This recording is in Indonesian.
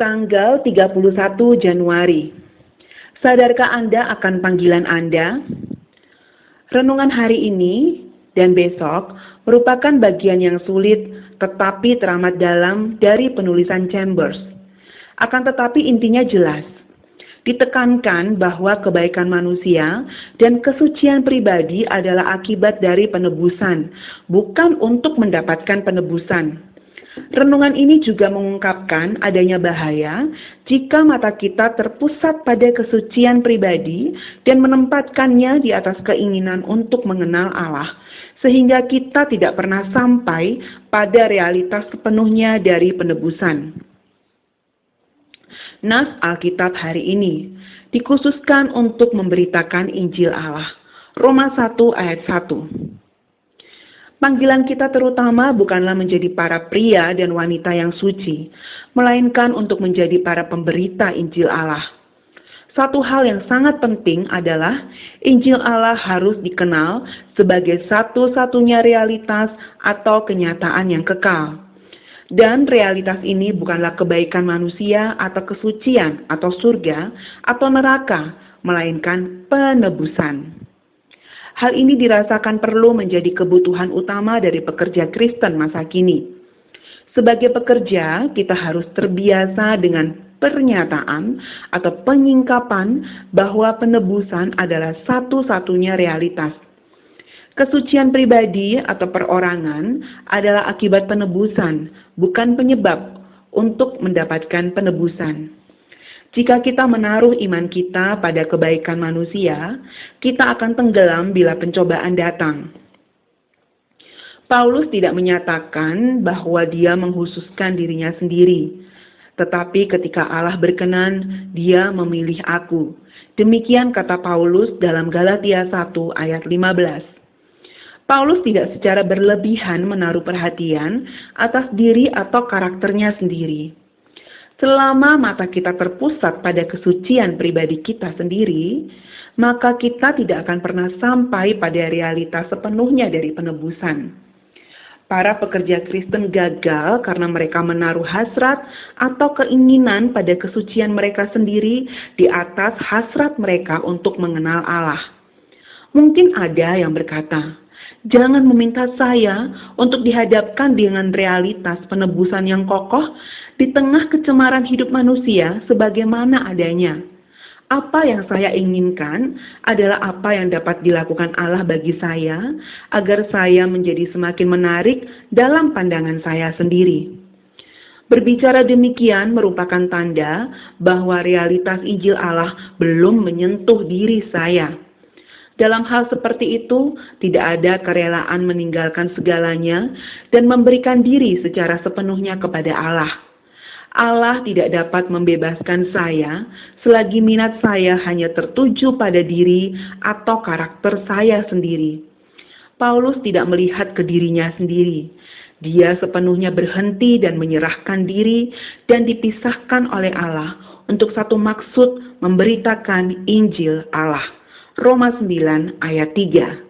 Tanggal 31 Januari. Sadarkah Anda akan panggilan Anda? Renungan hari ini dan besok merupakan bagian yang sulit tetapi teramat dalam dari penulisan Chambers. Akan tetapi intinya jelas. Ditekankan bahwa kebaikan manusia dan kesucian pribadi adalah akibat dari penebusan, bukan untuk mendapatkan penebusan. Renungan ini juga mengungkapkan adanya bahaya jika mata kita terpusat pada kesucian pribadi dan menempatkannya di atas keinginan untuk mengenal Allah, sehingga kita tidak pernah sampai pada realitas sepenuhnya dari penebusan. Nas Alkitab hari ini dikhususkan untuk memberitakan Injil Allah. Roma 1 ayat 1. Panggilan kita terutama bukanlah menjadi para pria dan wanita yang suci, melainkan untuk menjadi para pemberita Injil Allah. Satu hal yang sangat penting adalah Injil Allah harus dikenal sebagai satu-satunya realitas atau kenyataan yang kekal. Dan realitas ini bukanlah kebaikan manusia atau kesucian atau surga atau neraka, melainkan penebusan. Hal ini dirasakan perlu menjadi kebutuhan utama dari pekerja Kristen masa kini. Sebagai pekerja, kita harus terbiasa dengan pernyataan atau penyingkapan bahwa penebusan adalah satu-satunya realitas. Kesucian pribadi atau perorangan adalah akibat penebusan, bukan penyebab untuk mendapatkan penebusan. Jika kita menaruh iman kita pada kebaikan manusia, kita akan tenggelam bila pencobaan datang. Paulus tidak menyatakan bahwa dia menghususkan dirinya sendiri, tetapi ketika Allah berkenan, dia memilih aku. Demikian kata Paulus dalam Galatia 1 ayat 15. Paulus tidak secara berlebihan menaruh perhatian atas diri atau karakternya sendiri. Selama mata kita terpusat pada kesucian pribadi kita sendiri, maka kita tidak akan pernah sampai pada realitas sepenuhnya dari penebusan. Para pekerja Kristen gagal karena mereka menaruh hasrat atau keinginan pada kesucian mereka sendiri di atas hasrat mereka untuk mengenal Allah. Mungkin ada yang berkata, jangan meminta saya untuk dihadapkan dengan realitas penebusan yang kokoh di tengah kecemaran hidup manusia sebagaimana adanya. Apa yang saya inginkan adalah apa yang dapat dilakukan Allah bagi saya, agar saya menjadi semakin menarik dalam pandangan saya sendiri. Berbicara demikian merupakan tanda bahwa realitas Injil Allah belum menyentuh diri saya. Dalam hal seperti itu, tidak ada kerelaan meninggalkan segalanya dan memberikan diri secara sepenuhnya kepada Allah. Allah tidak dapat membebaskan saya selagi minat saya hanya tertuju pada diri atau karakter saya sendiri. Paulus tidak melihat ke dirinya sendiri. Dia sepenuhnya berhenti dan menyerahkan diri dan dipisahkan oleh Allah untuk satu maksud, memberitakan Injil Allah. Roma 9 ayat 3.